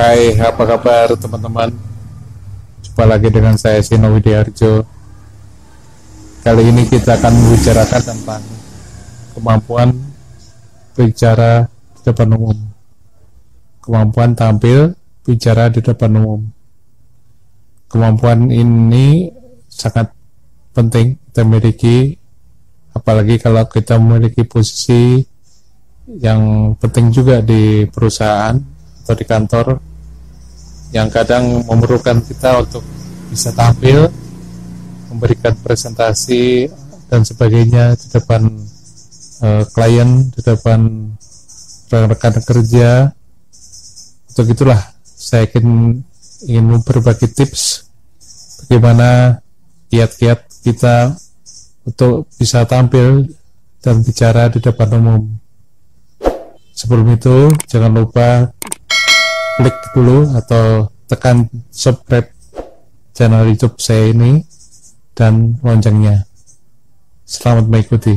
Hai, apa kabar teman-teman? Jumpa lagi dengan saya Sino Widiarjo. Kali ini kita akan membicarakan tentang kemampuan bicara di depan umum, kemampuan tampil bicara di depan umum. Kemampuan ini sangat penting kita miliki, apalagi kalau kita memiliki posisi yang penting juga di perusahaan atau di kantor, yang kadang memerlukan kita untuk bisa tampil, memberikan presentasi dan sebagainya di depan klien, di depan rekan-rekan kerja. Untuk itulah saya ingin berbagi tips bagaimana kiat-kiat kita untuk bisa tampil dan bicara di depan umum. Sebelum itu jangan lupa klik dulu atau tekan subscribe channel YouTube saya ini dan loncengnya. Selamat mengikuti.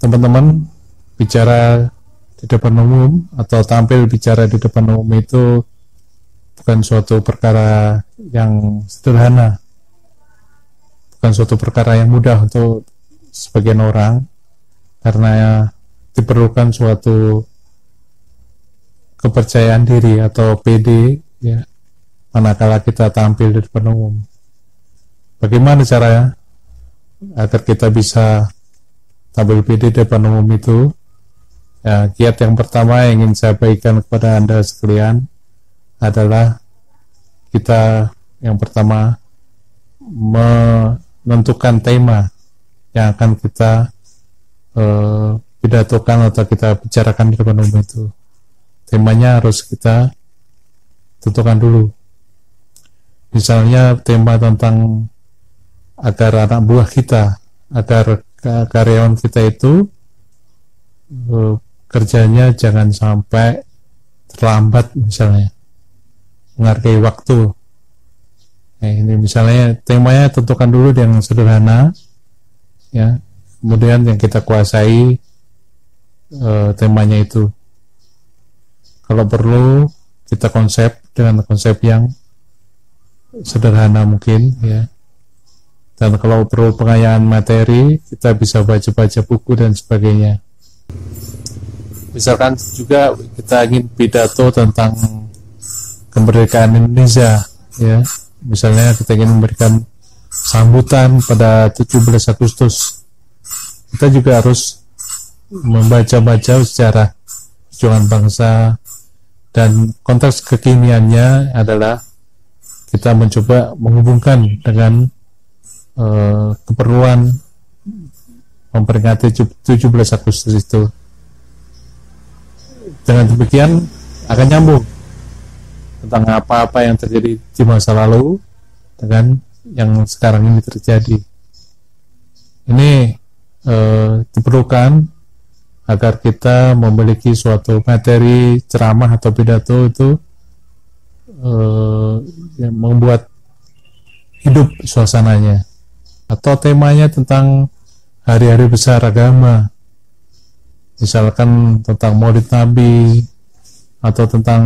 Teman-teman, bicara di depan umum atau tampil bicara di depan umum itu bukan suatu perkara yang sederhana, bukan suatu perkara yang mudah untuk sebagian orang, karena diperlukan suatu kepercayaan diri atau PD ya, manakala kita tampil di depan umum. Bagaimana caranya agar kita bisa tampil PD di depan umum itu? Ya, kiat yang pertama yang ingin saya bagikan kepada Anda sekalian adalah kita yang pertama menentukan tema yang akan kita pidatokan atau kita bicarakan di depan umum itu. Temanya harus kita tentukan dulu. Misalnya tema tentang agar anak buah kita, agar karyawan kita itu kerjanya jangan sampai terlambat, misalnya menghargai waktu. Ini misalnya temanya tentukan dulu yang sederhana ya, kemudian yang kita kuasai temanya itu. Kalau perlu kita konsep dengan konsep yang sederhana mungkin ya. Dan kalau perlu pengayaan materi, kita bisa baca-baca buku dan sebagainya. Misalkan juga kita ingin pidato tentang kemerdekaan Indonesia, ya. Misalnya kita ingin memberikan sambutan pada 17 Agustus. Kita juga harus membaca-baca sejarah perjuangan bangsa, dan konteks kekiniannya adalah kita mencoba menghubungkan dengan keperluan memperingati 17 Agustus itu. Dengan demikian akan nyambung tentang apa-apa yang terjadi di masa lalu dengan yang sekarang ini terjadi. Ini diperlukan agar kita memiliki suatu materi ceramah atau pidato itu yang membuat hidup suasananya. Atau temanya tentang hari-hari besar agama, misalkan tentang Maulid Nabi atau tentang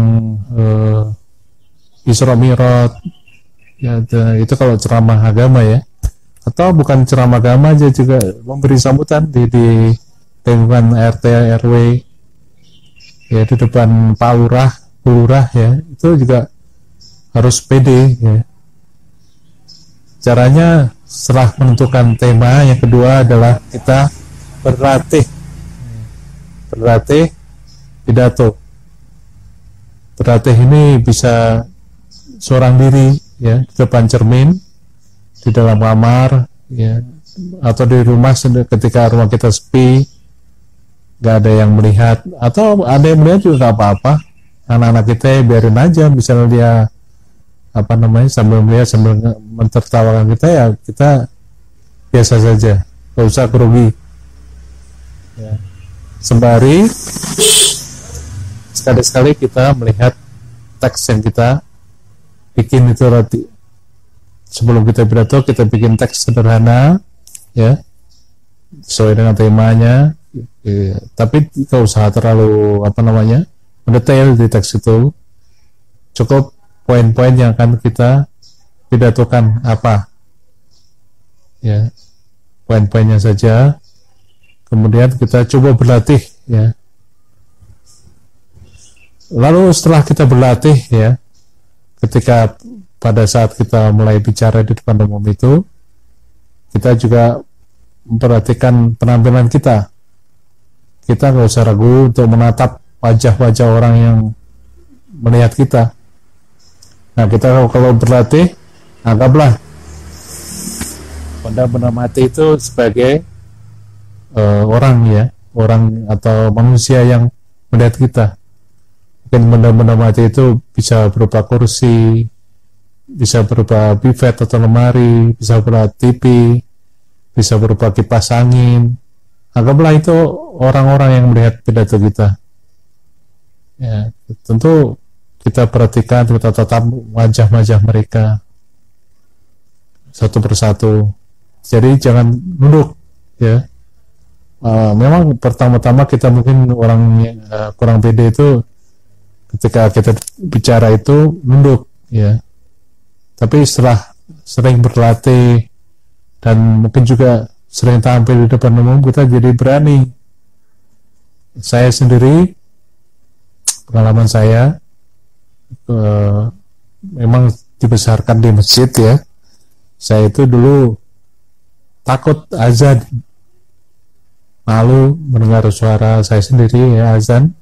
Isra Mi'raj ya, itu kalau ceramah agama ya. Atau bukan ceramah agama aja, juga memberi sambutan di lingkungan RT RW ya, di depan Pak Lurah ya, itu juga harus pede ya. Caranya setelah menentukan tema, yang kedua adalah kita berlatih pidato. Berlatih ini bisa seorang diri ya, di depan cermin, di dalam kamar ya, atau di rumah ketika rumah kita sepi, nggak ada yang melihat, atau ada yang melihat juga nggak apa-apa. Anak-anak kita biarin aja, misalnya dia sambil melihat, sambil mentertawakan kita, ya kita biasa saja, nggak usah grogi. sembari sekali-sekali kita melihat teks yang kita bikin itu nanti. Sebelum kita pidato, kita bikin teks sederhana, ya, sesuai dengan temanya, ya. Tapi tidak usah terlalu mendetail di teks itu. Cukup poin-poin yang akan kita pidatokan apa, ya, poin-poinnya saja. Kemudian kita coba berlatih, ya. Lalu setelah kita berlatih, ya, ketika pada saat kita mulai bicara di depan umum itu, kita juga memperhatikan penampilan kita. Kita nggak usah ragu untuk menatap wajah-wajah orang yang melihat kita. Nah, kita kalau berlatih, anggaplah benda-benda mati itu sebagai orang atau manusia yang melihat kita. Mungkin benda-benda mati itu bisa berupa kursi, bisa berupa buffet atau lemari, bisa berupa TV, bisa berupa kipas angin. Anggaplah itu orang-orang yang melihat pidato kita. Ya, tentu kita perhatikan, kita tatap wajah-wajah mereka satu persatu. Jadi jangan nunduk, ya. Memang pertama-tama kita mungkin orang yang kurang pede itu ketika kita bicara itu nunduk, ya. Tapi setelah sering berlatih dan mungkin juga sering tampil di depan umum, kita jadi berani. Saya sendiri, pengalaman saya, memang dibesarkan di masjid, ya. Saya itu dulu takut azan, malu mendengar suara saya sendiri, ya, azan.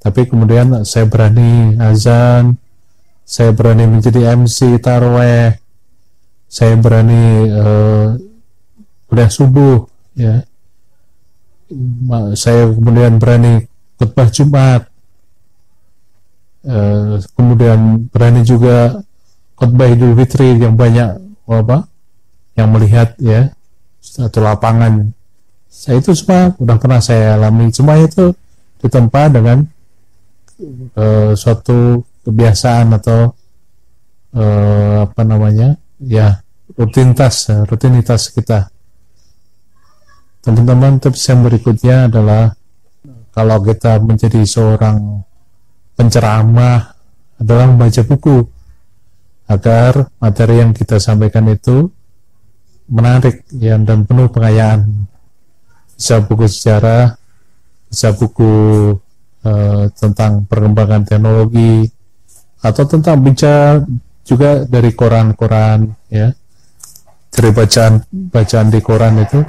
Tapi kemudian saya berani azan, saya berani menjadi MC taraweh, saya berani kuliah subuh, ya. Saya kemudian berani khutbah Jumat, kemudian berani juga khutbah Idul Fitri yang banyak yang melihat, ya, satu lapangan. Saya itu semua sudah pernah saya alami. Semua itu ditempa dengan suatu kebiasaan atau rutinitas kita. Teman-teman, tips yang berikutnya adalah kalau kita menjadi seorang penceramah adalah membaca buku agar materi yang kita sampaikan itu menarik, ya, dan penuh pengayaan. Bisa buku sejarah, bisa buku tentang perkembangan teknologi, atau tentang bicara juga dari koran-koran, ya. Dari bacaan di koran itu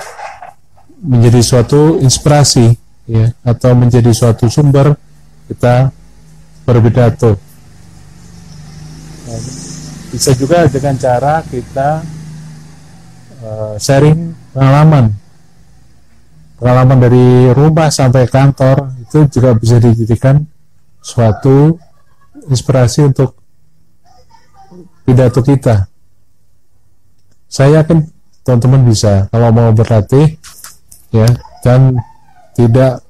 menjadi suatu inspirasi, ya, atau menjadi suatu sumber kita berpidato. Bisa juga dengan cara kita sharing pengalaman dari rumah sampai kantor, itu juga bisa dijadikan suatu inspirasi untuk pidato kita. Saya yakin teman-teman bisa kalau mau berlatih, ya, dan tidak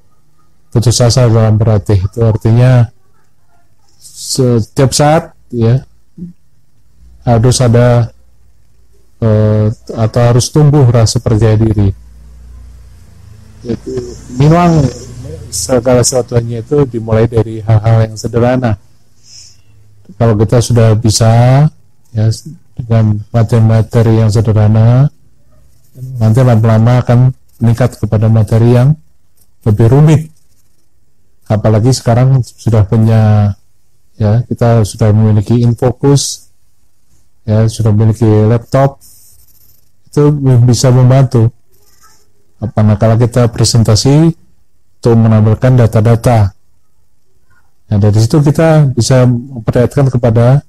putus asa dalam berlatih. Itu artinya setiap saat, ya, harus ada atau harus tumbuh rasa percaya diri. Memang segala sesuatunya itu dimulai dari hal-hal yang sederhana. Kalau kita sudah bisa, ya, dengan materi yang sederhana, nanti lama-lama akan meningkat kepada materi yang lebih rumit. Apalagi sekarang sudah punya, ya, kita sudah memiliki InFocus, ya, sudah memiliki laptop, itu bisa membantu. Kalau kita presentasi untuk menampilkan data-data, nah, dari situ kita bisa memperlihatkan kepada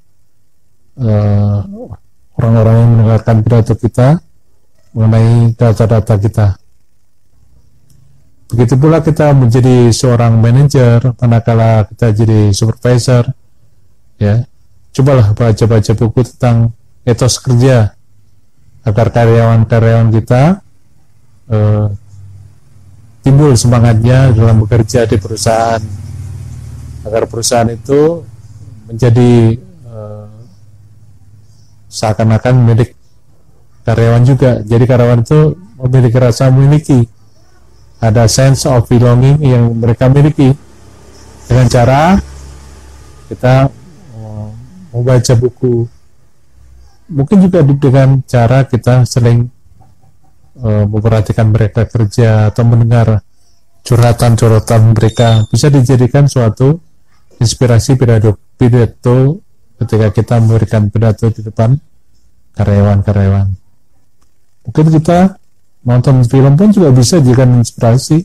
orang-orang yang mendengarkan pidato kita mengenai data-data kita. Begitu pula kita menjadi seorang manajer, manakala kita jadi supervisor, ya, cobalah baca-baca buku tentang etos kerja agar karyawan-karyawan kita timbul semangatnya dalam bekerja di perusahaan, agar perusahaan itu menjadi seakan-akan milik karyawan juga. Jadi karyawan itu memiliki rasa memiliki, ada sense of belonging yang mereka miliki dengan cara kita membaca buku, mungkin juga dengan cara kita sering memperhatikan mereka kerja atau mendengar curhatan-curhatan mereka, bisa dijadikan suatu inspirasi pidato ketika kita memberikan pidato di depan karyawan-karyawan. Mungkin kita nonton film pun juga bisa dijadikan inspirasi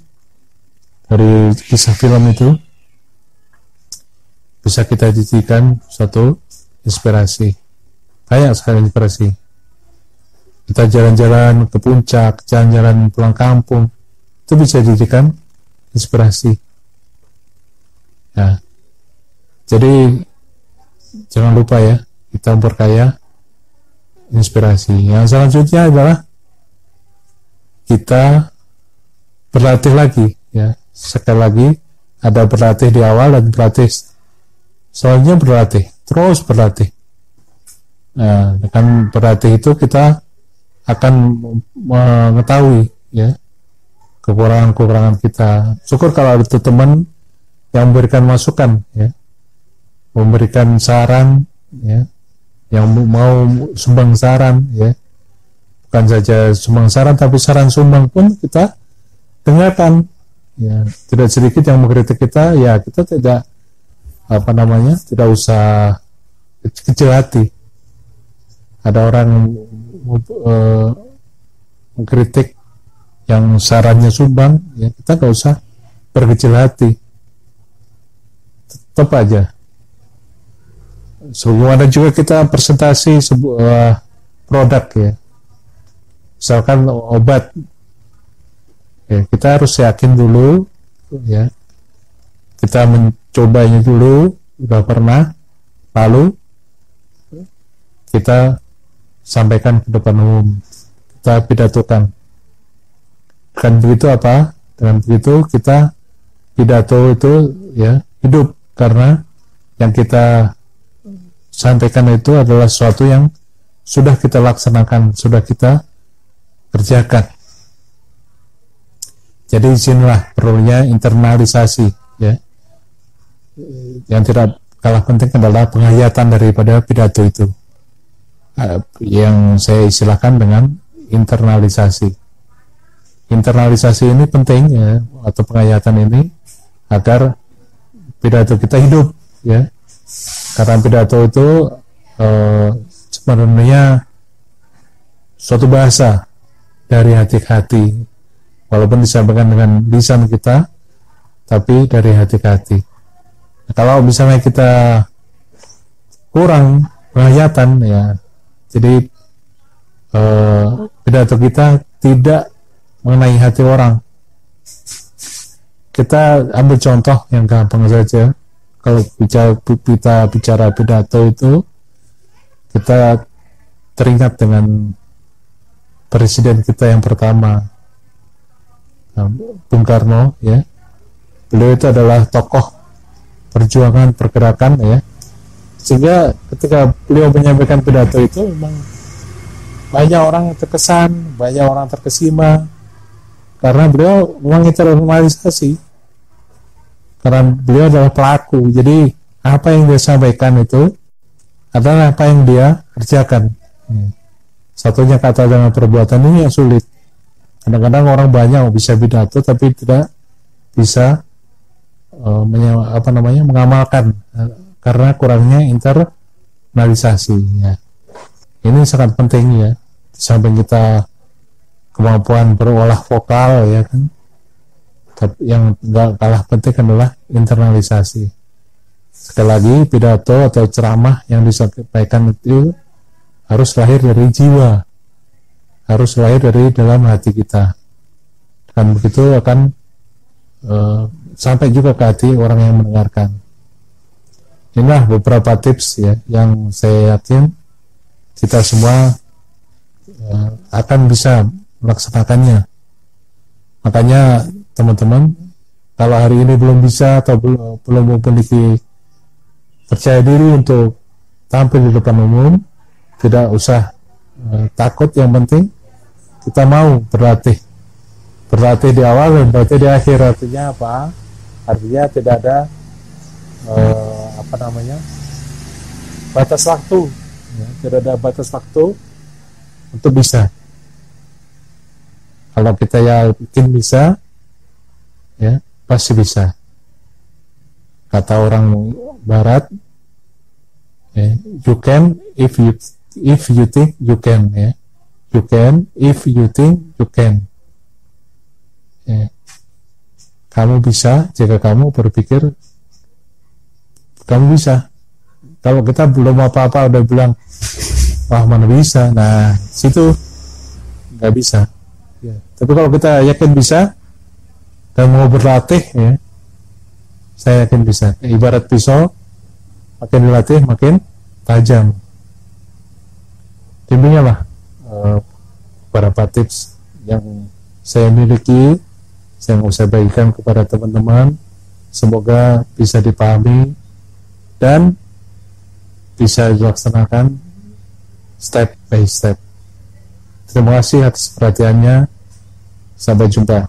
dari kisah film itu, bisa kita jadikan suatu inspirasi. Banyak sekali inspirasi. Kita jalan-jalan ke puncak, jalan-jalan pulang kampung, itu bisa dijadikan inspirasi. Nah, jadi jangan lupa ya, kita memperkaya inspirasi. Yang selanjutnya adalah kita berlatih lagi ya. Sekali lagi, ada berlatih di awal dan berlatih selanjutnya, berlatih, terus berlatih. Nah, dengan berlatih itu kita akan mengetahui ya kekurangan-kekurangan kita. Syukur kalau ada teman yang memberikan masukan ya, memberikan saran ya, yang mau sumbang saran ya, bukan saja sumbang saran tapi saran sumbang pun kita dengarkan ya. Tidak sedikit yang mengkritik kita ya, kita tidak tidak usah kecil hati. Ada orang mengkritik yang sarannya sumbang ya, kita nggak usah berkecil hati, tetap aja. Sebelum ada juga kita presentasi sebuah produk ya, misalkan obat ya, kita harus yakin dulu ya, kita mencobanya dulu, udah pernah, lalu kita sampaikan ke depan umum, kita pidatokan. Dengan begitu apa? Dengan begitu kita pidato itu ya hidup, karena yang kita sampaikan itu adalah sesuatu yang sudah kita laksanakan, sudah kita kerjakan. Jadi disinilah perlunya internalisasi ya. Yang tidak kalah penting adalah penghayatan daripada pidato itu, yang saya istilahkan dengan internalisasi. Internalisasi ini penting ya, atau penghayatan ini, agar pidato kita hidup ya. Karena pidato itu sebenarnya suatu bahasa dari hati ke hati, walaupun disampaikan dengan lisan kita, tapi dari hati ke hati. Nah, kalau misalnya kita kurang penghayatan ya, jadi pidato kita tidak mengenai hati orang. Kita ambil contoh yang gampang saja. Kalau kita bicara pidato itu, kita teringat dengan presiden kita yang pertama, Bung Karno ya. Beliau itu adalah tokoh perjuangan pergerakan ya, sehingga ketika beliau menyampaikan pidato itu memang banyak orang terkesan, banyak orang terkesima, karena beliau memang internalisasi. Karena beliau adalah pelaku, jadi apa yang dia sampaikan itu adalah apa yang dia kerjakan. Satunya kata dengan perbuatan ini yang sulit. Kadang-kadang orang banyak bisa pidato tapi tidak bisa mengamalkan karena kurangnya internalisasi. Ya. Ini sangat penting ya. Sampai kita kemampuan berolah vokal ya kan. Yang gak kalah penting adalah internalisasi. Sekali lagi, pidato atau ceramah yang disampaikan itu harus lahir dari jiwa, harus lahir dari dalam hati kita, dan begitu akan sampai juga ke hati orang yang mendengarkan. Inilah beberapa tips ya yang saya yakin kita semua akan bisa melaksanakannya. Makanya teman-teman, kalau hari ini belum bisa atau belum memiliki percaya diri untuk tampil di depan umum, tidak usah takut. Yang penting kita mau berlatih di awal dan berlatih di akhir. Artinya apa? Artinya tidak ada batas waktu, ya, tidak ada batas waktu untuk bisa. Kalau kita yakin bisa, ya pasti bisa. Kata orang Barat, ya, you can if you think you can, ya. You can if you think you can. Ya. Kamu bisa jika kamu berpikir kamu bisa. Kalau kita belum apa-apa udah bilang, wah mana bisa, nah situ nggak bisa. Ya. Tapi kalau kita yakin bisa dan mau berlatih, ya, saya yakin bisa. Ibarat pisau, makin dilatih makin tajam. Demikianlah beberapa tips yang saya miliki, saya mau saya bagikan kepada teman-teman. Semoga bisa dipahami dan bisa dilaksanakan step by step. Terima kasih atas perhatiannya. Sampai jumpa.